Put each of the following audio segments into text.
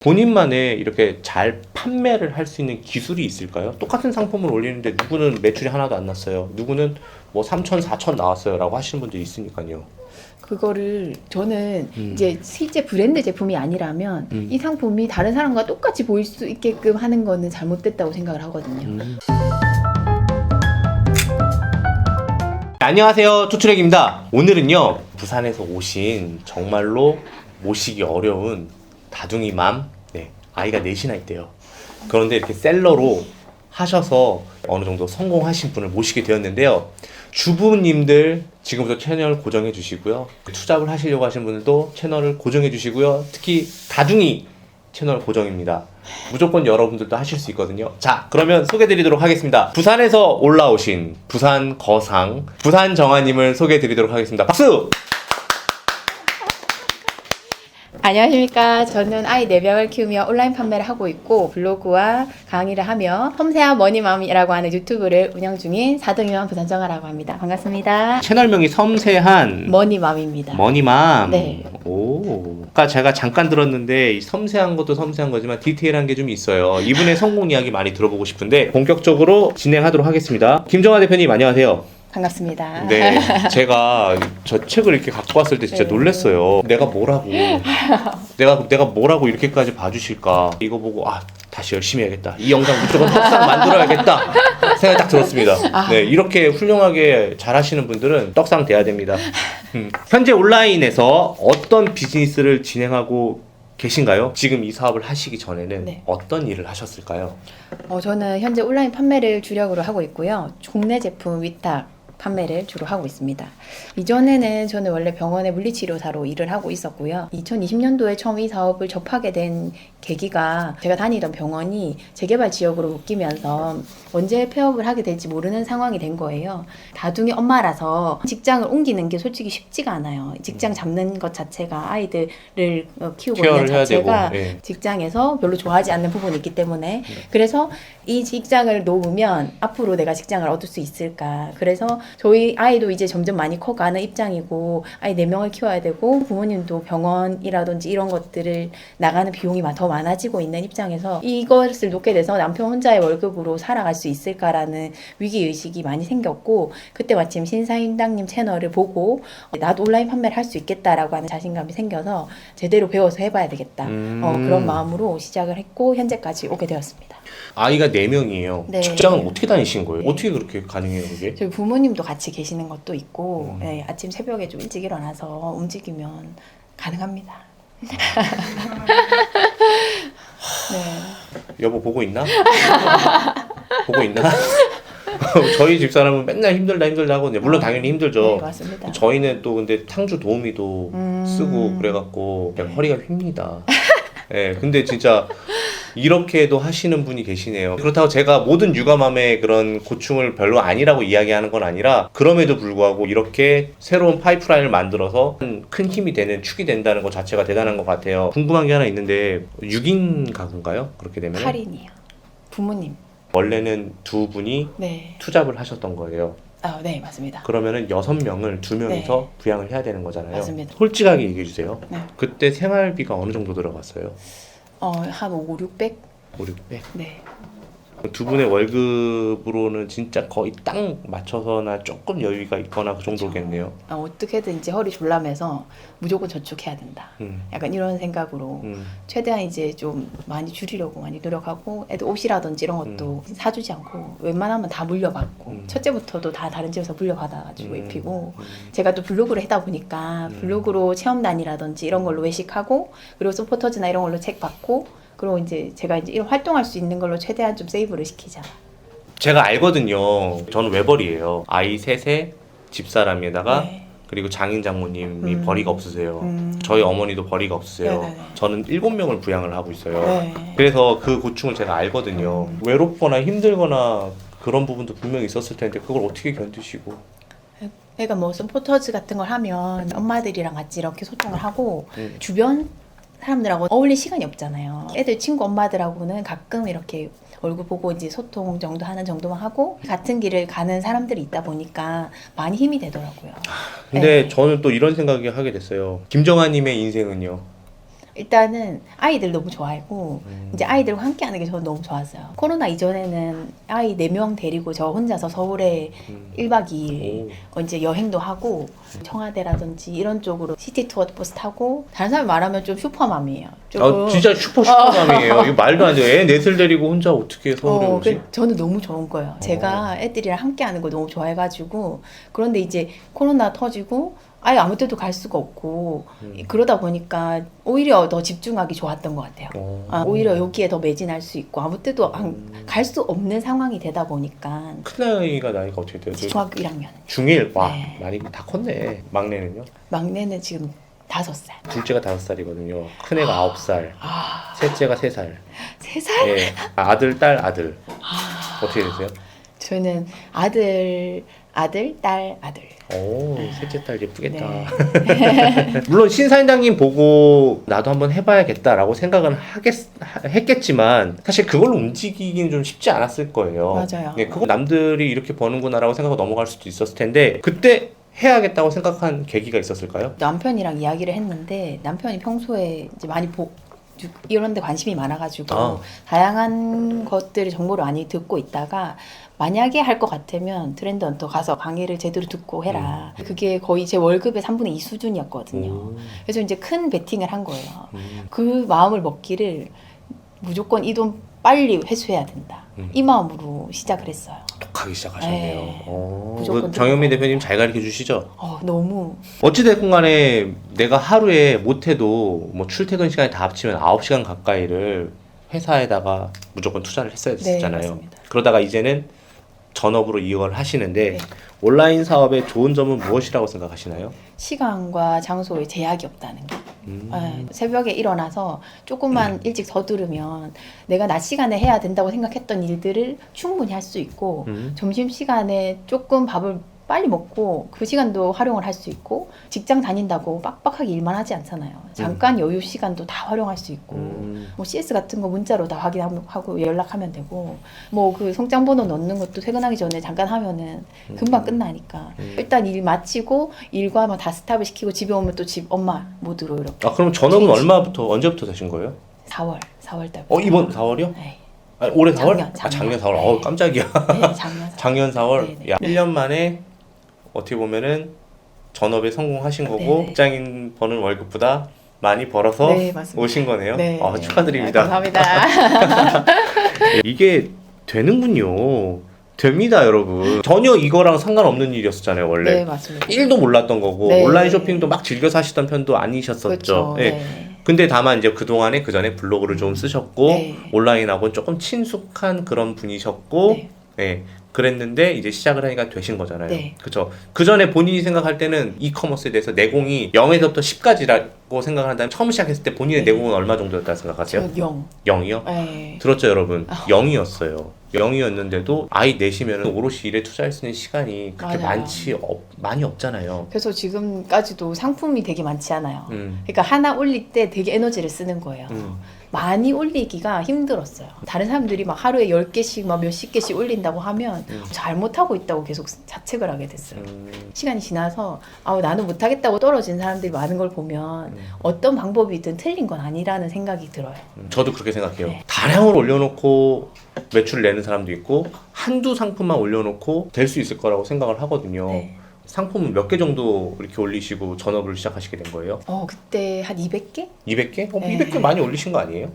본인만의 이렇게 잘 판매를 할 수 있는 기술이 있을까요? 똑같은 상품을 올리는데 누구는 매출이 하나도 안 났어요. 누구는 뭐 3천, 4천 나왔어요. 라고 하시는 분들이 있으니까요. 그거를 저는 이제 실제 브랜드 제품이 아니라면 이 상품이 다른 사람과 똑같이 보일 수 있게끔 하는 거는 잘못됐다고 생각을 하거든요. 안녕하세요. 투트랙입니다. 오늘은요, 부산에서 오신 정말로 모시기 어려운 다둥이 맘, 아이가 넷이나 있대요. 그런데 이렇게 셀러로 하셔서 어느 정도 성공하신 분을 모시게 되었는데요. 주부님들 지금부터 채널 고정해 주시고요. 투잡을 하시려고 하시는 분들도 채널을 고정해 주시고요. 특히 다둥이 채널 고정입니다. 무조건 여러분들도 하실 수 있거든요. 자, 그러면 소개해 드리도록 하겠습니다. 부산에서 올라오신 부산 거상 부산 정아님을 소개해 드리도록 하겠습니다. 박수! 안녕하십니까. 저는 아이 4명을 키우며 온라인 판매를 하고 있고 블로그와 강의를 하며 섬세한 머니맘이라고 하는 유튜브를 운영 중인 사등이맘 부산정아라고 합니다. 반갑습니다. 채널명이 섬세한 머니맘입니다. 머니맘. 네. 오. 아까 제가 잠깐 들었는데 이 섬세한 것도 섬세한 거지만 디테일한 게 좀 있어요. 이분의 성공 이야기 많이 들어보고 싶은데 본격적으로 진행하도록 하겠습니다. 김정아 대표님 안녕하세요. 반갑습니다. 네, 제가 저 책을 이렇게 갖고 왔을 때 진짜 놀랐어요. 내가 뭐라고 뭐라고 이렇게까지 봐주실까? 이거 보고 다시 열심히 해야겠다. 이 영상 무조건 떡상 만들어야겠다 생각이 딱 들었습니다. 네, 이렇게 훌륭하게 잘하시는 분들은 떡상 돼야 됩니다. 현재 온라인에서 어떤 비즈니스를 진행하고 계신가요? 지금 이 사업을 하시기 전에는 네. 어떤 일을 하셨을까요? 저는 현재 온라인 판매를 주력으로 하고 있고요. 국내 제품 위탁 판매를 주로 하고 있습니다. 이전에는 저는 원래 병원의 물리치료사로 일을 하고 있었고요. 2020년도에 처음 이 사업을 접하게 된 계기가 제가 다니던 병원이 재개발 지역으로 묶이면서 언제 폐업을 하게 될지 모르는 상황이 된 거예요. 다둥이 엄마라서 직장을 옮기는 게 솔직히 쉽지가 않아요. 직장 잡는 것 자체가 아이들을 키우고 있는 자체가 되고, 예. 직장에서 별로 좋아하지 않는 부분이 있기 때문에 그래서 이 직장을 놓으면 앞으로 내가 직장을 얻을 수 있을까. 그래서 저희 아이도 이제 점점 많이 커가는 입장이고 아이 4명을 키워야 되고 부모님도 병원이라든지 이런 것들을 나가는 비용이 더 많아지고 있는 입장에서 이것을 놓게 돼서 남편 혼자의 월급으로 살아갈 수 있을까라는 위기의식이 많이 생겼고 그때 마침 신사임당님 채널을 보고 나도 온라인 판매를 할 수 있겠다라고 하는 자신감이 생겨서 제대로 배워서 해봐야 되겠다. 그런 마음으로 시작을 했고 현재까지 오게 되었습니다. 아이가 4명이에요. 네. 직장은 어떻게 다니신 거예요? 네. 어떻게 그렇게 가능해요, 그게? 저희 부모님도 같이 계시는 것도 있고 네, 아침 새벽에 좀 일찍 일어나서 움직이면 가능합니다. 네. 여보 보고 있나? 보고 있나? 저희 집사람은 맨날 힘들다 하거든요. 물론 당연히 힘들죠. 네, 맞습니다. 저희는 또 근데 탕주 도우미도 쓰고 그래갖고 그냥 허리가 휩니다. 네, 근데 진짜 이렇게도 하시는 분이 계시네요. 그렇다고 제가 모든 육아맘의 그런 고충을 별로 아니라고 이야기하는 건 아니라 그럼에도 불구하고 이렇게 새로운 파이프라인을 만들어서 큰 힘이 되는 축이 된다는 것 자체가 대단한 것 같아요. 궁금한 게 하나 있는데 6인 가구인가요? 그렇게 되면? 8인이요. 부모님. 원래는 두 분이 네. 투잡을 하셨던 거예요. 네, 맞습니다. 그러면은 6명을 2명이서 네. 부양을 해야 되는 거잖아요. 맞습니다. 솔직하게 얘기해 주세요. 네. 그때 생활비가 어느 정도 들어갔어요? 한 5, 600? 5, 600? 네. 두 분의 월급으로는 진짜 거의 딱 맞춰서나 조금 여유가 있거나 그 정도겠네요. 어떻게든 이제 허리 졸라매서 무조건 저축해야 된다. 약간 이런 생각으로 최대한 이제 좀 많이 줄이려고 많이 노력하고 애들 옷이라든지 이런 것도 사주지 않고 웬만하면 다 물려받고 첫째부터도 다 다른 집에서 물려받아가지고 입히고 제가 또 블로그를 하다 보니까 블로그로 체험단이라든지 이런 걸로 외식하고 그리고 서포터즈나 이런 걸로 책 받고 그리고 이제 제가 이제 이런 활동할 수 있는 걸로 최대한 좀 세이브를 시키자. 제가 알거든요. 저는 외벌이에요. 아이 셋에 집사람에다가 네. 그리고 장인 장모님이 벌이가 없으세요. 저희 어머니도 벌이가 없으세요. 네네네. 저는 7명을 부양을 하고 있어요. 네. 그래서 그 고충을 제가 알거든요. 외롭거나 힘들거나 그런 부분도 분명히 있었을 텐데 그걸 어떻게 견디시고. 그러니까 뭐 서포터즈 같은 걸 하면 엄마들이랑 같이 이렇게 소통을 하고 주변 사람들하고 어울릴 시간이 없잖아요. 애들 친구 엄마들하고는 가끔 이렇게 얼굴 보고 이제 소통 정도 하는 정도만 하고 같은 길을 가는 사람들이 있다 보니까 많이 힘이 되더라고요. 근데 네. 저는 또 이런 생각이 하게 됐어요. 김정아님의 인생은요? 일단은 아이들 너무 좋아하고 이제 아이들과 함께 하는 게 저는 너무 좋았어요. 코로나 이전에는 아이 4명 데리고 저 혼자서 서울에 1박 2일 이제 여행도 하고 청와대라든지 이런 쪽으로 시티 투어 버스 타고 다른 사람이 말하면 좀 슈퍼맘이에요. 조금. 진짜 슈퍼맘이에요. 이거 말도 안 돼요. 애 넷을 데리고 혼자 어떻게 서울에 오지? 저는 너무 좋은 거예요. 제가 애들이랑 함께 하는 걸 너무 좋아해가지고 그런데 이제 코로나 터지고 아예 아무 때도 갈 수가 없고 그러다 보니까 오히려 더 집중하기 좋았던 것 같아요. 오히려 여기에 더 매진할 수 있고 아무 때도 갈 수 없는 상황이 되다 보니까. 큰아이가 나이가 어떻게 돼요? 중학교 1학년. 중1? 와, 네. 많이 다 컸네. 막내는요? 막내는 지금 5살. 둘째가 5살이거든요. 큰애가 9살. 셋째가 3살. 3살? 예. 아들, 딸, 아들. 어떻게 되세요? 저는 아들, 딸, 아들. 오, 셋째 딸 예쁘겠다. 네. 물론 신사임당님 보고 나도 한번 해봐야겠다라고 생각은 했겠지만 사실 그걸로 움직이기는 좀 쉽지 않았을 거예요. 맞아요. 네, 그거 남들이 이렇게 버는구나라고 생각하고 넘어갈 수도 있었을 텐데 그때 해야겠다고 생각한 계기가 있었을까요? 남편이랑 이야기를 했는데 남편이 평소에 이제 많이 이런 데 관심이 많아가지고 다양한 것들을 정보를 많이 듣고 있다가 만약에 할 것 같으면 트렌드 헌터 가서 강의를 제대로 듣고 해라. 그게 거의 제 월급의 3분의 2 수준이었거든요. 그래서 이제 큰 베팅을 한 거예요. 그 마음을 먹기를 무조건 이 돈 빨리 회수해야 된다. 이 마음으로 시작을 했어요. 독하게 시작하셨네요. 네. 오, 무조건 정현미 대표님 잘 가르쳐 주시죠? 너무. 어찌됐건 간에 내가 하루에 못해도 뭐 출퇴근 시간이 다 합치면 9시간 가까이를 회사에다가 무조건 투자를 했어야 됐잖아요. 네, 맞습니다. 그러다가 이제는 전업으로 이걸 하시는데 네. 온라인 사업의 좋은 점은 무엇이라고 생각하시나요? 시간과 장소에 제약이 없다는 게. 새벽에 일어나서 조금만 일찍 서두르면 내가 낮 시간에 해야 된다고 생각했던 일들을 충분히 할 수 있고 점심시간에 조금 밥을 빨리 먹고 그 시간도 활용을 할 수 있고 직장 다닌다고 빡빡하게 일만 하지 않잖아요. 잠깐 여유 시간도 다 활용할 수 있고 뭐 CS 같은 거 문자로 다 확인하고 연락하면 되고 뭐 그 송장 번호 넣는 것도 퇴근하기 전에 잠깐 하면은 금방 끝나니까 일단 일 마치고 일과 막 다 스탑을 시키고 집에 오면 또 집 엄마 모드로 이렇게. 그럼 전업은 언제부터 되신 거예요? 4월 달부터. 이번 4월이요? 네. 아니, 올해 4월? 작년 4월. 네. 깜짝이야. 네, 작년 4월. 작년 4월. 네, 네. 야, 1년 만에 어떻게 보면은 전업에 성공하신 거고 네, 네. 직장인 버는 월급보다 많이 벌어서 네, 맞습니다. 오신 거네요. 네. 축하드립니다. 감사합니다. 이게 되는군요. 됩니다, 여러분. 전혀 이거랑 상관없는 일이었잖아요, 원래. 네, 맞습니다. 1도 몰랐던 거고 네. 온라인 쇼핑도 막 즐겨서 하시던 편도 아니셨었죠. 그렇죠. 예. 네. 근데 다만 이제 그동안에 그 전에 블로그를 좀 쓰셨고 네. 온라인하고는 조금 친숙한 그런 분이셨고 네. 예. 그랬는데 이제 시작을 하니까 되신 거잖아요. 네. 그렇죠. 그 전에 본인이 생각할 때는 이커머스에 대해서 내공이 0에서부터 10까지라고 생각을 한다면 처음 시작했을 때 본인의 네. 내공은 얼마 정도였다 생각하세요? 저 0. 0이요? 네. 들었죠, 여러분? 0이었어요. 0이었는데도 아이 내시면 오롯이 일에 투자할 수 있는 시간이 그렇게 맞아요. 많이 없잖아요. 그래서 지금까지도 상품이 되게 많지 않아요. 음. 그러니까 하나 올릴 때 되게 에너지를 쓰는 거예요. 많이 올리기가 힘들었어요. 다른 사람들이 막 하루에 10개씩 막 몇십 개씩 올린다고 하면 잘못하고 있다고 계속 자책을 하게 됐어요. 시간이 지나서 나는 못하겠다고 떨어진 사람들이 많은 걸 보면 어떤 방법이든 틀린 건 아니라는 생각이 들어요. 저도 그렇게 생각해요. 네. 다량으로 올려놓고 매출을 내는 사람도 있고 한두 상품만 올려놓고 될 수 있을 거라고 생각을 하거든요. 네. 상품은 몇 개 정도 이렇게 올리시고 전업을 시작하시게 된 거예요? 그때 한 200개? 200개? 네. 200개 많이 올리신 거 아니에요?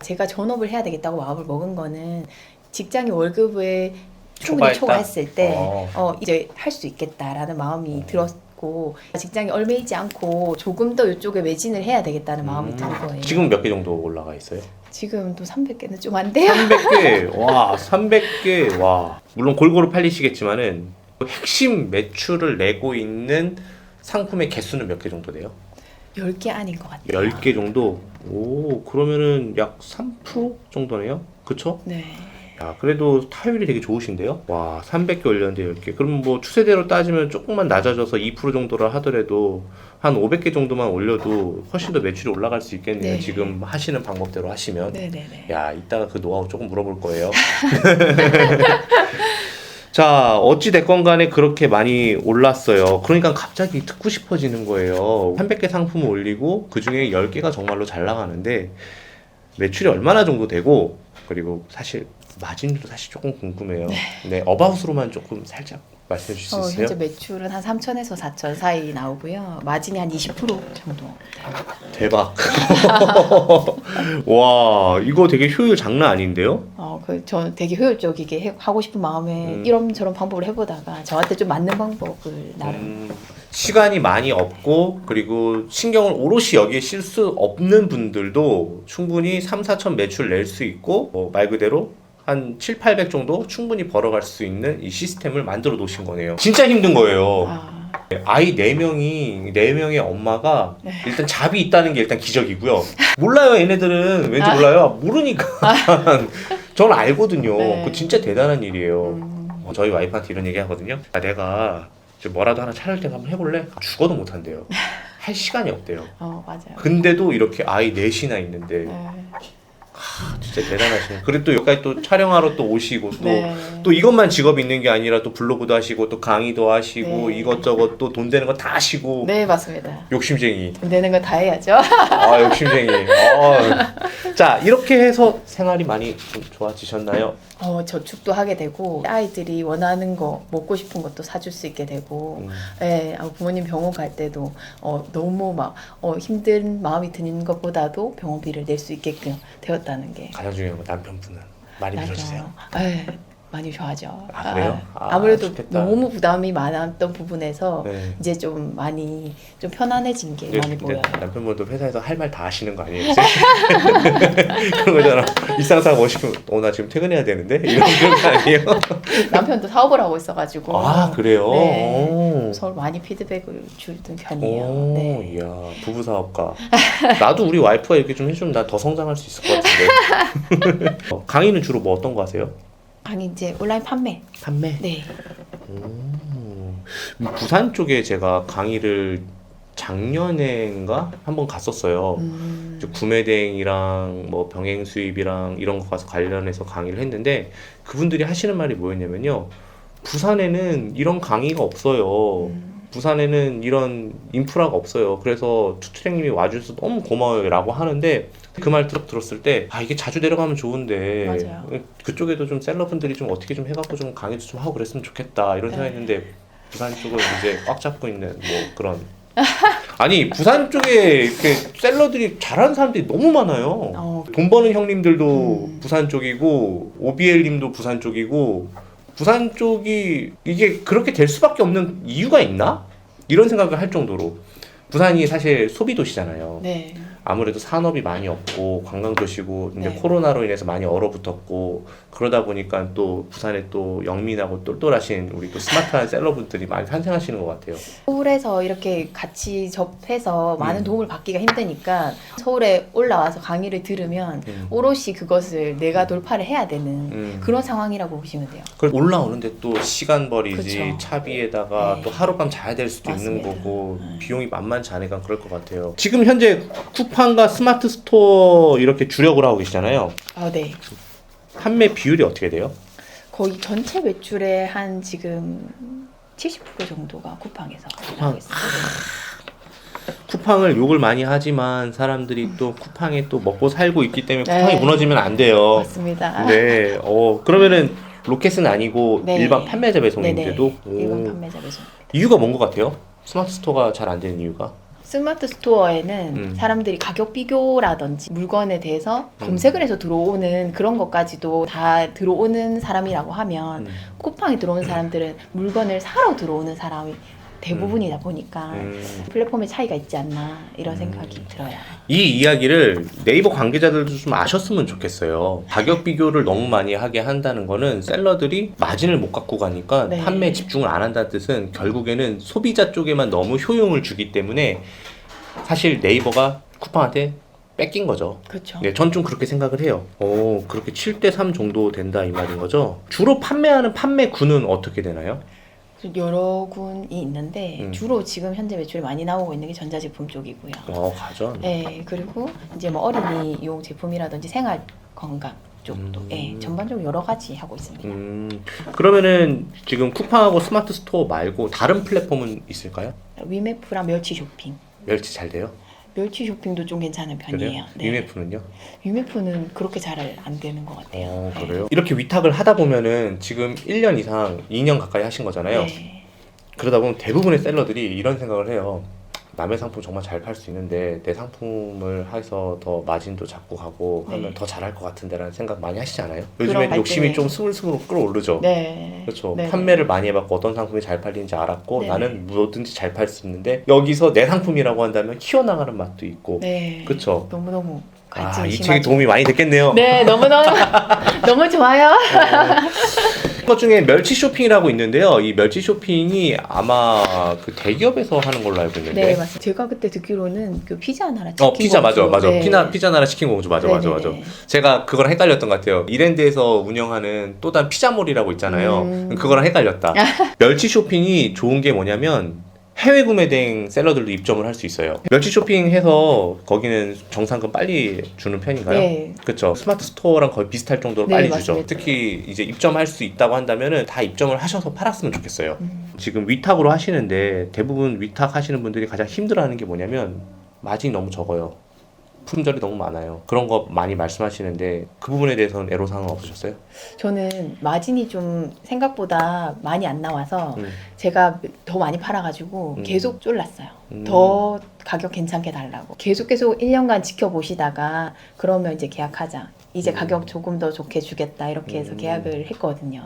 제가 전업을 해야 되겠다고 마음을 먹은 거는 직장인 월급에 초과했다? 충분히 초과했을 때 어. 이제 할 수 있겠다라는 마음이 들었고 직장이 얼매이지 않고 조금 더 이쪽에 매진을 해야 되겠다는 마음이 든 거예요. 지금 몇 개 정도 올라가 있어요? 지금 또 300개는 좀 안 돼요. 300개. 와, 300개. 와. 물론 골고루 팔리시겠지만은 핵심 매출을 내고 있는 상품의 개수는 몇 개 정도 돼요? 10개 아닌 것 같아요. 10개 정도? 오, 그러면은 약 3% 정도네요? 그쵸? 네. 야, 그래도 타율이 되게 좋으신데요? 와, 300개 올렸는데 10개. 그럼 뭐 추세대로 따지면 조금만 낮아져서 2% 정도라 하더라도 한 500개 정도만 올려도 훨씬 더 매출이 올라갈 수 있겠네요. 네. 지금 하시는 방법대로 하시면. 네네네. 야, 이따가 그 노하우 조금 물어볼 거예요. 자, 어찌 됐건 간에 그렇게 많이 올랐어요. 그러니까 갑자기 듣고 싶어지는 거예요. 300개 상품을 올리고 그 중에 10개가 정말로 잘 나가는데 매출이 얼마나 정도 되고, 그리고 사실 마진도 사실 조금 궁금해요. 네, 어바웃으로만 조금 살짝 말씀해 주실 수 있어요? 현재 매출은 한 3천에서 4천 사이 나오고요. 마진이 한 20% 정도. 대박. 와, 이거 되게 효율 장난 아닌데요? 저 되게 효율적이게 하고 싶은 마음에 이런저런 방법을 해보다가 저한테 좀 맞는 방법을 나름. 시간이 많이 없고 그리고 신경을 오롯이 여기에 쓸 수 없는 분들도 충분히 3, 4천 매출 낼 수 있고 말 그대로 한 7, 800 정도 충분히 벌어갈 수 있는 이 시스템을 만들어 놓으신 거네요. 진짜 힘든 거예요. 아이 4명의 엄마가 일단 잡이 있다는 게 일단 기적이고요. 몰라요, 얘네들은. 왠지 몰라요. 모르니까. 저는 알거든요. 네. 그거 진짜 대단한 일이에요. 저희 와이프한테 이런 얘기 하거든요. 내가 뭐라도 하나 차릴 때가 한번 해볼래? 죽어도 못한대요. 할 시간이 없대요. 맞아요. 근데도 이렇게 아이 넷이나 있는데 진짜 대단하시네. 그리고 또 여기까지 또 촬영하러 또 오시고 또 이것만 직업이 있는 게 아니라 또 블로그도 하시고 또 강의도 하시고 이것저것 또 돈 되는 거 다 하시고. 네, 맞습니다. 욕심쟁이. 돈 되는 거 다 해야죠. 욕심쟁이. 자, 이렇게 해서 생활이 많이 좀 좋아지셨나요? 저축도 하게 되고 아이들이 원하는 거 먹고 싶은 것도 사줄 수 있게 되고 부모님 병원 갈 때도 너무 막 힘든 마음이 드는 것보다도 병원비를 낼 수 있게끔 되었다는 게 가장 중요한 건 남편분은 많이 밀어주세요. 많이 좋아하죠. 그래요? 아무래도 좋겠다. 너무 부담이 많았던 부분에서 네. 이제 좀 많이 좀 편안해진 게 많이 보여요. 남편분도 회사에서 할 말 다 하시는 거 아니에요? 그런 거잖아. 일상사고 멋있고 나 지금 퇴근해야 되는데? 이런 거 아니에요? 남편도 사업을 하고 있어가지고 그래요? 네. 서로 많이 피드백을 주던 편이에요. 네. 이야, 부부 사업가. 나도 우리 와이프가 이렇게 좀 해주면 나 더 성장할 수 있을 것 같은데. 강의는 주로 뭐 어떤 거 하세요? 아니 이제 온라인 판매. 판매? 네. 부산 쪽에 제가 강의를 작년에인가 한번 갔었어요. 이제 구매 대행이랑 뭐 병행 수입이랑 이런 거 가서 관련해서 강의를 했는데 그분들이 하시는 말이 뭐였냐면요. 부산에는 이런 강의가 없어요. 부산에는 이런 인프라가 없어요. 그래서 투트랙님이 와주셔서 너무 고마워요 라고 하는데 그 말 들었을 때 이게 자주 내려가면 좋은데 맞아요. 그쪽에도 좀 셀러분들이 좀 어떻게 좀 해갖고 좀 강의도 좀 하고 그랬으면 좋겠다 이런 생각이 했는데 부산 쪽을 이제 꽉 잡고 있는 뭐 그런 아니 부산 쪽에 이렇게 셀러들이 잘하는 사람들이 너무 많아요. 돈 버는 형님들도 부산 쪽이고 오비엘님도 부산 쪽이고 부산 쪽이 이게 그렇게 될 수밖에 없는 이유가 있나? 이런 생각을 할 정도로 부산이 사실 소비 도시잖아요. 네. 아무래도 산업이 많이 없고 관광 도시고 이제 네. 코로나로 인해서 많이 얼어붙었고 그러다 보니까 또 부산에 또 영민하고 똘똘하신 우리 또 스마트한 셀러분들이 많이 탄생하시는 것 같아요. 서울에서 이렇게 같이 접해서 많은 도움을 받기가 힘드니까 서울에 올라와서 강의를 들으면 오롯이 그것을 내가 돌파를 해야 되는 그런 상황이라고 보시면 돼요. 그걸 올라오는데 또 시간 버리지 그쵸. 차비에다가 네. 또 하룻밤 자야 될 수도 있는 맞습니다. 거고 비용이 만만치 않으니까 그럴 것 같아요. 지금 현재 쿠팡과 스마트 스토어 이렇게 주력을 하고 계시잖아요. 네. 판매 비율이 어떻게 돼요? 거의 전체 매출의 한 지금 70% 정도가 쿠팡에서 나오고 있어요. 쿠팡을 욕을 많이 하지만 사람들이 또 쿠팡에 또 먹고 살고 있기 때문에 네. 쿠팡이 무너지면 안 돼요. 맞습니다. 네. 그러면은 로켓은 아니고 네. 일반 판매자 배송인데도 네네. 일반 판매자 배송. 이유가 뭔 것 같아요? 스마트 스토어가 잘 안 되는 이유가? 스마트 스토어에는 사람들이 가격 비교라든지 물건에 대해서 검색을 해서 들어오는 그런 것까지도 다 들어오는 사람이라고 하면 쿠팡에 들어오는 사람들은 물건을 사러 들어오는 사람이 대부분이다 보니까 플랫폼의 차이가 있지 않나 이런 생각이 들어요. 이 이야기를 네이버 관계자들도 좀 아셨으면 좋겠어요. 가격 비교를 너무 많이 하게 한다는 거는 셀러들이 마진을 못 갖고 가니까 네. 판매에 집중을 안 한다는 뜻은 결국에는 소비자 쪽에만 너무 효용을 주기 때문에 사실 네이버가 쿠팡한테 뺏긴 거죠. 그렇죠. 네, 전 좀 그렇게 생각을 해요. 그렇게 7대3 정도 된다 이 말인 거죠. 주로 판매하는 판매군은 어떻게 되나요? 여러 군이 있는데 주로 지금 현재 매출이 많이 나오고 있는 게 전자제품 쪽이고요. 가전. 네, 그리고 이제 뭐 어린이용 제품이라든지 생활 건강 쪽도 전반적으로 여러 가지 하고 있습니다. 그러면은 지금 쿠팡하고 스마트 스토어 말고 다른 플랫폼은 있을까요? 위메프랑 멸치 쇼핑. 멸치 잘 돼요? 멸치 쇼핑도 좀 괜찮은 편이에요. 그래요? 위메프는요? 위메프는 그렇게 잘 안 되는 것 같아요. 그래요? 이렇게 위탁을 하다 보면은 지금 1년 이상, 2년 가까이 하신 거잖아요. 네. 그러다 보면 대부분의 셀러들이 이런 생각을 해요. 남의 상품 정말 잘 팔 수 있는데 내 상품을 해서 더 마진도 잡고 가고 하면 더 잘할 것 같은데 라는 생각 많이 하시지 않아요? 요즘에 그런 욕심이 갈등이- 좀 스물스물 끌어오르죠. 네. 그렇죠. 네. 판매를 많이 해봤고 어떤 상품이 잘 팔리는지 알았고 네. 나는 뭐든지 잘 팔 수 있는데 여기서 내 상품이라고 한다면 키워나가는 맛도 있고 네. 그렇죠. 너무너무 아, 갈증이 이 책이 심하죠. 도움이 많이 됐겠네요. 네, 너무너무 너무 좋아요. 것 중에 멸치 쇼핑이라고 있는데요. 이 멸치 쇼핑이 아마 그 대기업에서 하는 걸로 알고 있는데. 네, 맞습니다. 제가 그때 듣기로는 그 피자 나라 치킨 피자 맞아. 네. 피자 나라 치킨 공주 맞아. 네네네. 제가 그거랑 헷갈렸던 것 같아요. 이랜드에서 운영하는 또 다른 피자몰이라고 있잖아요. 그거랑 헷갈렸다. 멸치 쇼핑이 좋은 게 뭐냐면 해외 구매 된 셀러들도 입점을 할 수 있어요. 멸치 쇼핑해서 거기는 정상금 빨리 주는 편인가요? 네. 그렇죠. 스마트 스토어랑 거의 비슷할 정도로 네, 빨리 맞습니다. 주죠. 특히 이제 입점할 수 있다고 한다면은 다 입점을 하셔서 팔았으면 좋겠어요. 지금 위탁으로 하시는데 대부분 위탁 하시는 분들이 가장 힘들어하는 게 뭐냐면 마진이 너무 적어요. 품절이 너무 많아요. 그런 거 많이 말씀하시는데 그 부분에 대해서는 애로사항은 없으셨어요? 저는 마진이 좀 생각보다 많이 안 나와서 제가 더 많이 팔아가지고 계속 쫄랐어요. 더 가격 괜찮게 달라고. 계속 1년간 지켜보시다가 그러면 이제 계약하자. 이제 가격 조금 더 좋게 주겠다 이렇게 해서 계약을 했거든요.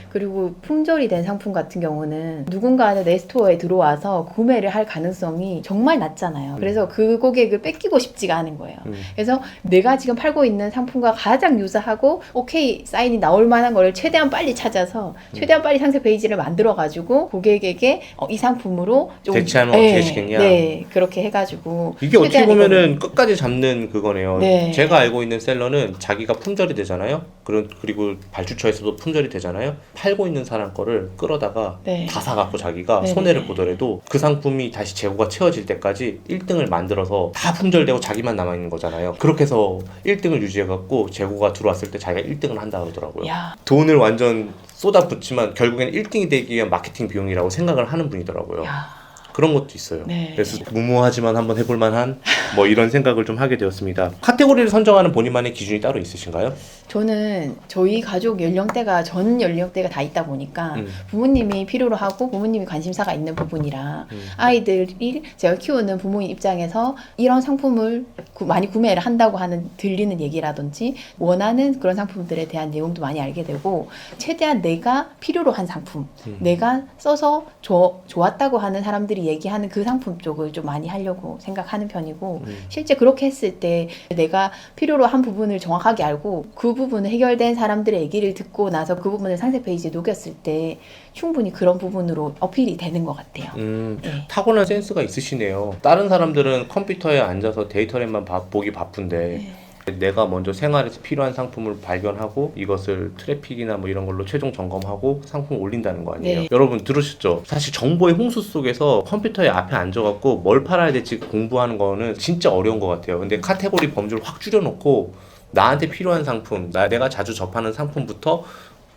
그리고 품절이 된 상품 같은 경우는 누군가는 내 스토어에 들어와서 구매를 할 가능성이 정말 낮잖아요. 그래서 그 고객을 뺏기고 싶지가 않은 거예요. 그래서 내가 지금 팔고 있는 상품과 가장 유사하고 오케이 사인이 나올 만한 거를 최대한 빨리 찾아서 최대한 빨리 상세 페이지를 만들어 가지고 고객에게 이 상품으로 좀 대체하면 어떻게 하시겠냐? 네, 그렇게 해가지고 이게 어떻게 최대한 보면은 끝까지 잡는 그거네요. 네. 제가 알고 있는 셀러는 자기가 품절이 되잖아요. 그리고 발주처에서도 품절이 되잖아요. 팔고 있는 사람 거를 끌어다가 네. 다 사갖고 자기가 네. 손해를 보더라도 그 상품이 다시 재고가 채워질 때까지 1등을 만들어서 다 품절되고 자기만 남아있는 거잖아요. 그렇게 해서 1등을 유지해갖고 재고가 들어왔을 때 자기가 1등을 한다 그러더라고요. 야. 돈을 완전 쏟아붓지만 결국에는 1등이 되기 위한 마케팅 비용이라고 생각을 하는 분이더라고요. 야. 그런 것도 있어요. 네. 그래서 무모하지만 한번 해볼 만한 뭐 이런 생각을 좀 하게 되었습니다. 카테고리를 선정하는 본인만의 기준이 따로 있으신가요? 저는 저희 가족 연령대가 전 연령대가 다 있다 보니까 부모님이 필요로 하고 부모님이 관심사가 있는 부분이라 아이들이 제가 키우는 부모님 입장에서 이런 상품을 많이 구매를 한다고 하는 들리는 얘기라든지 원하는 그런 상품들에 대한 내용도 많이 알게 되고 최대한 내가 필요로 한 상품 내가 써서 좋았다고 하는 사람들이 얘기하는 그 상품 쪽을 좀 많이 하려고 생각하는 편이고 실제 그렇게 했을 때 내가 필요로 한 부분을 정확하게 알고 그 부분을 해결된 사람들의 얘기를 듣고 나서 그 부분을 상세 페이지에 녹였을 때 충분히 그런 부분으로 어필이 되는 것 같아요. 네. 타고난 센스가 있으시네요. 다른 사람들은 컴퓨터에 앉아서 데이터넷만 보기 바쁜데 내가 먼저 생활에서 필요한 상품을 발견하고 이것을 트래픽이나 뭐 이런 걸로 최종 점검하고 상품을 올린다는 거 아니에요. 네. 여러분 들으셨죠? 사실 정보의 홍수 속에서 컴퓨터에 앞에 앉아갖고 뭘 팔아야 될지 공부하는 거는 진짜 어려운 것 같아요. 근데 카테고리 범주를 확 줄여놓고 나한테 필요한 상품, 내가 자주 접하는 상품부터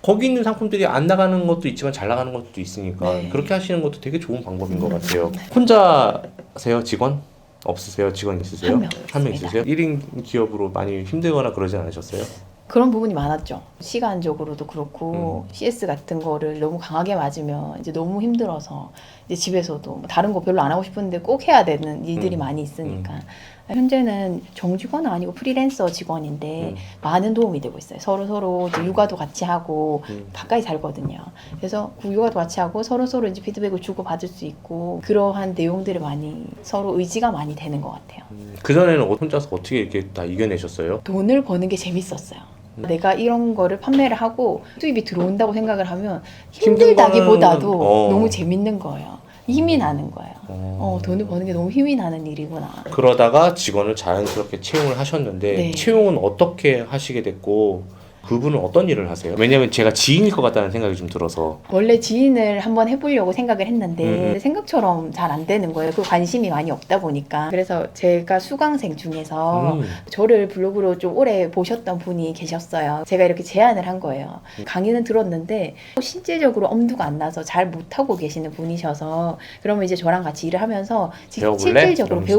거기 있는 상품들이 안 나가는 것도 있지만 잘 나가는 것도 있으니까 네. 그렇게 하시는 것도 되게 좋은 방법인 것 같아요. 혼자세요? 직원? 없으세요? 직원 있으세요? 한 명 한 명 있습니다. 있으세요? 1인 기업으로 많이 힘들거나 그러진 않으셨어요? 그런 부분이 많았죠. 시간적으로도 그렇고 CS 같은 거를 너무 강하게 맞으면 이제 너무 힘들어서 이제 집에서도 뭐 다른 거 별로 안 하고 싶은데 꼭 해야 되는 일들이 많이 있으니까 현재는 정직원은 아니고 프리랜서 직원인데 많은 도움이 되고 있어요. 서로 이제 육아도 같이 하고 가까이 살거든요. 그래서 그 육아도 같이 하고 서로 이제 피드백을 주고 받을 수 있고 그러한 내용들을 많이 서로 의지가 많이 되는 것 같아요. 그전에는 혼자서 어떻게 이렇게 다 이겨내셨어요? 돈을 버는 게 재밌었어요. 내가 이런 거를 판매를 하고 수입이 들어온다고 생각을 하면 힘들다기보다도 힘든 거는, 너무 재밌는 거예요. 힘이 나는 거예요. 돈을 버는 게 너무 힘이 나는 일이구나. 그러다가 직원을 자연스럽게 채용을 하셨는데 네. 채용은 어떻게 하시게 됐고 그분은 어떤 일을 하세요? 왜냐면 제가 지인일 것 같다는 생각이 좀 들어서. 원래 지인을 한번 해보려고 생각을 했는데 음. 생각처럼 잘 안 되는 거예요. 그 관심이 많이 없다 보니까. 그래서 제가 수강생 중에서 저를 블로그로 좀 오래 보셨던 분이 계셨어요. 제가 이렇게 제안을 한 거예요. 강의는 들었는데 실제적으로 엄두가 안 나서 잘 못하고 계시는 분이셔서 그러면 이제 저랑 같이 일을 하면서 배워볼래? 실질적으로 이러면서?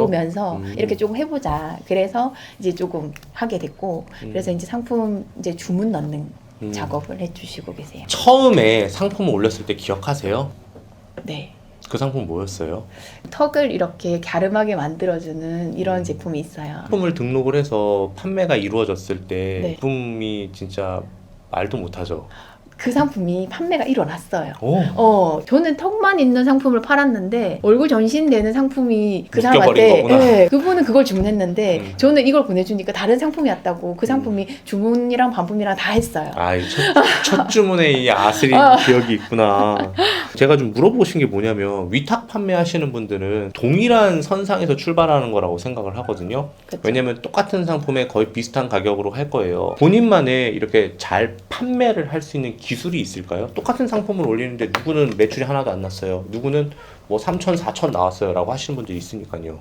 배우면서 이렇게 조금 해보자. 그래서 이제 조금 하게 됐고 그래서 이제 상품 이제 주문 넣는 작업을 해주시고 계세요. 처음에 상품을 올렸을 때 기억하세요? 네. 그 상품 뭐였어요? 턱을 이렇게 갸름하게 만들어주는 이런 제품이 있어요. 상품을 등록을 해서 판매가 이루어졌을 때 네. 제품이 진짜 말도 못하죠. 그 상품이 판매가 일어났어요. 오. 저는 턱만 있는 상품을 팔았는데 얼굴 전신되는 상품이 그 묶여버린 사람한테 거구나. 네, 그분은 그걸 주문했는데 저는 이걸 보내주니까 다른 상품이었다고 그 상품이 주문이랑 반품이랑 다 했어요. 아이 첫 주문에 이 아스린 기억이 있구나. 제가 좀 물어보신 게 뭐냐면 위탁 판매하시는 분들은 동일한 선상에서 출발하는 거라고 생각을 하거든요. 그쵸? 왜냐면 똑같은 상품에 거의 비슷한 가격으로 할 거예요. 본인만의 이렇게 잘 판매를 할 수 있는 기술이 있을까요? 똑같은 상품을 올리는데 누구는 매출이 하나도 안 났어요. 누구는 뭐 3천, 4천 나왔어요 라고 하시는 분들이 있으니까요.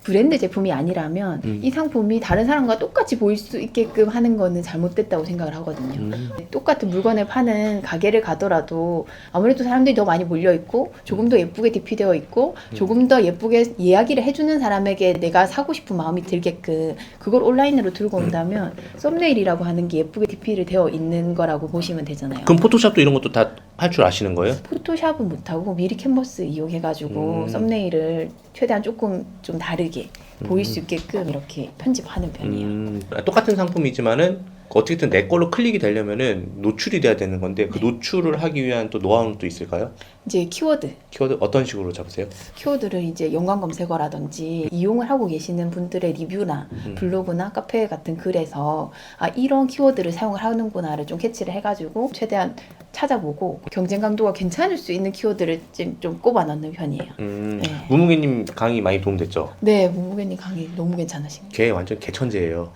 브랜드 제품이 아니라면 이 상품이 다른 사람과 똑같이 보일 수 있게끔 하는 거는 잘못됐다고 생각을 하거든요. 똑같은 물건을 파는 가게를 가더라도 아무래도 사람들이 더 많이 몰려있고 조금 더 예쁘게 DP되어 있고 조금 더 예쁘게 이야기를 해주는 사람에게 내가 사고 싶은 마음이 들게끔 그걸 온라인으로 들고 온다면 썸네일이라고 하는 게 예쁘게 DP를 되어 있는 거라고 보시면 되잖아요. 그럼 포토샵도 이런 것도 다 할 줄 아시는 거예요? 포토샵은 못하고 미리 캔버스 이용해가지고 썸네일을 최대한 조금 좀 다르게 보일 수 있게끔 이렇게 편집하는 편이에요. 똑같은 상품이지만은 어쨌든 내 걸로 클릭이 되려면은 노출이 돼야 되는 건데 그 노출을 하기 위한 또 노하우는 또 있을까요? 이제 키워드 어떤 식으로 잡으세요? 키워드를 이제 연관 검색어라든지 이용을 하고 계시는 분들의 리뷰나 블로그나 카페 같은 글에서 아 이런 키워드를 사용을 하는구나를 좀 캐치를 해가지고 최대한 찾아보고 경쟁 강도가 괜찮을 수 있는 키워드를 좀 꼽아 넣는 편이에요. 네. 무무개님 강의 많이 도움됐죠? 네, 무무개님 강의 너무 괜찮으십니다. 걔 완전 개천재예요.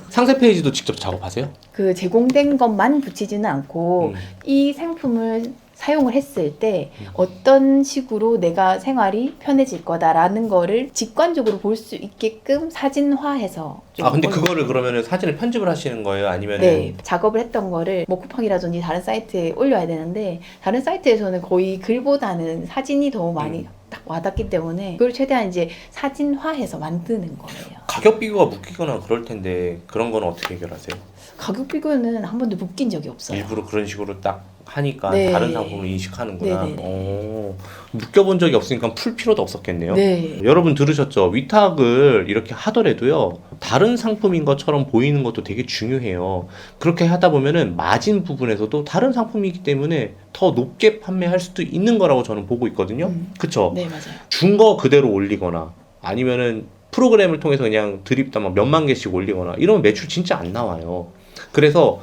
상세 페이지도 직접 작업하세요? 그 제공된 것만 붙이지는 않고 이 상품을 사용을 했을 때 어떤 식으로 내가 생활이 편해질 거다라는 거를 직관적으로 볼 수 있게끔 사진화해서 좀 근데 그거를 그러면은 사진을 편집을 하시는 거예요? 아니면은 네, 작업을 했던 거를 뭐 쿠팡이라든지 다른 사이트에 올려야 되는데 다른 사이트에서는 거의 글보다는 사진이 더 많이 딱 와닿기 때문에 그걸 최대한 이제 사진화해서 만드는 거예요. 가격 비교가 묶이거나 그럴 텐데 그런 건 어떻게 해결하세요? 가격 비교는 한 번도 묶인 적이 없어요. 일부러 그런 식으로 딱 하니까 네. 다른 상품을 인식하는구나. 네네네. 묶여본 적이 없으니까 풀 필요도 없었겠네요. 네. 여러분 들으셨죠? 위탁을 이렇게 하더라도요. 다른 상품인 것처럼 보이는 것도 되게 중요해요. 그렇게 하다 보면은 마진 부분에서도 다른 상품이기 때문에 더 높게 판매할 수도 있는 거라고 저는 보고 있거든요. 그쵸? 네, 맞아요. 준 거 그대로 올리거나 아니면은 프로그램을 통해서 그냥 드립다 막 몇만 개씩 올리거나 이러면 매출 진짜 안 나와요. 그래서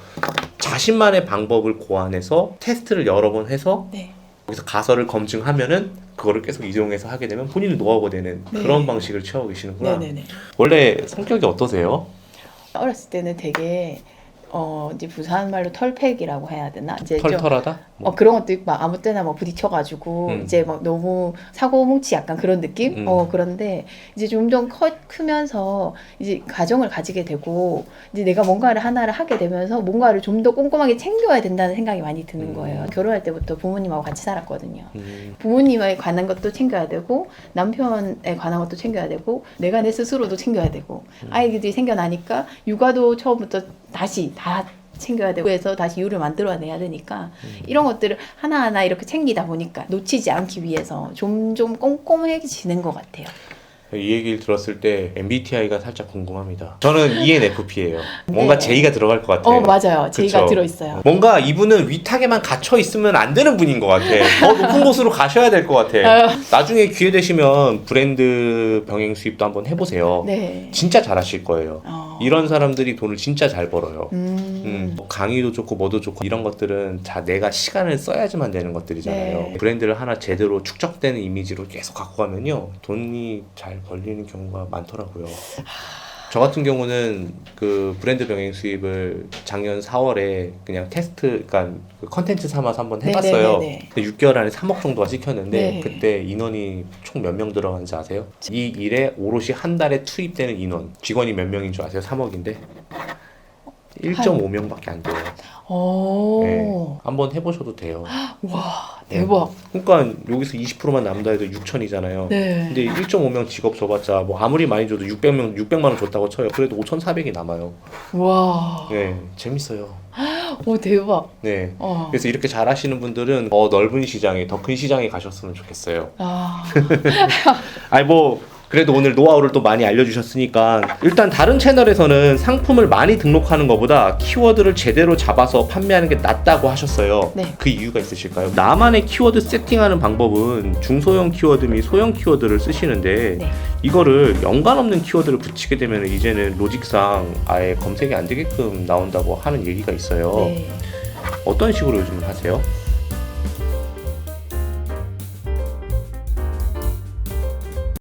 자신만의 방법을 고안해서 테스트를 여러 번 해서 네. 거기서 가설을 검증하면은 그거를 계속 이용해서 하게 되면 본인이 노하우가 되는 네. 그런 방식을 취하고 계시는구나. 네네네. 원래 성격이 어떠세요? 어렸을 때는 되게 이제 부산 말로 털팩이라고 해야 되나? 이제 좀 털털하다? 뭐. 그런 것도 있고 막 아무 때나 막 부딪혀가지고 이제 막 너무 사고 뭉치 약간 그런 느낌? 그런데 이제 점점 크면서 이제 가정을 가지게 되고 이제 내가 뭔가를 하나를 하게 되면서 뭔가를 좀 더 꼼꼼하게 챙겨야 된다는 생각이 많이 드는 거예요. 결혼할 때부터 부모님하고 같이 살았거든요. 부모님에 관한 것도 챙겨야 되고 남편에 관한 것도 챙겨야 되고 내가 내 스스로도 챙겨야 되고 아이들이 생겨나니까 육아도 처음부터 다시 다 챙겨야 되고 해서 다시 이유를 만들어내야 되니까 이런 것들을 하나하나 이렇게 챙기다 보니까 놓치지 않기 위해서 좀 꼼꼼해지는 것 같아요. 이 얘기를 들었을 때 MBTI가 살짝 궁금합니다. 저는 ENFP예요. 뭔가 네. J가 들어갈 것 같아요. 맞아요. J가 그쵸? 들어있어요. 뭔가 이분은 위탁에만 갇혀 있으면 안 되는 분인 것 같아. 더 높은 곳으로 가셔야 될 것 같아. 나중에 기회 되시면 브랜드 병행 수입도 한번 해보세요. 네. 진짜 잘하실 거예요. 이런 사람들이 돈을 진짜 잘 벌어요. 뭐 강의도 좋고 뭐도 좋고 이런 것들은 내가 시간을 써야지만 되는 것들이잖아요. 네. 브랜드를 하나 제대로 축적되는 이미지로 계속 갖고 가면요 돈이 잘 벌리는 경우가 많더라고요. 저 같은 경우는 그 브랜드 병행 수입을 작년 4월에 그냥 테스트, 그러니까 그 컨텐츠 삼아서 한번 해봤어요. 네네네네. 근데 6개월 안에 3억 정도가 찍혔는데 네. 그때 인원이 총 몇 명 들어가는지 아세요? 이 일에 오롯이 한 달에 투입되는 인원 직원이 몇 명인 줄 아세요? 3억인데 1.5명밖에 안 돼요. 오. 네. 한번 해보셔도 돼요. 와, 대박. 그러니까 여기서 20%만 남다 해도 6천이잖아요. 네. 근데 1.5명 직업 줘봤자 뭐 아무리 많이 줘도 600만 원 줬다고 쳐요. 그래도 5,400이 남아요. 와. 네, 재밌어요. 오, 대박. 네. 어. 그래서 이렇게 잘하시는 분들은 더 넓은 시장에, 더 큰 시장에 가셨으면 좋겠어요. 아. 아니 뭐 그래도 오늘 노하우를 또 많이 알려주셨으니까 일단 다른 채널에서는 상품을 많이 등록하는 것보다 키워드를 제대로 잡아서 판매하는 게 낫다고 하셨어요. 네. 그 이유가 있으실까요? 나만의 키워드 세팅하는 방법은 중소형 키워드 및 소형 키워드를 쓰시는데 네. 이거를 연관 없는 키워드를 붙이게 되면 이제는 로직상 아예 검색이 안 되게끔 나온다고 하는 얘기가 있어요. 네. 어떤 식으로 요즘 하세요?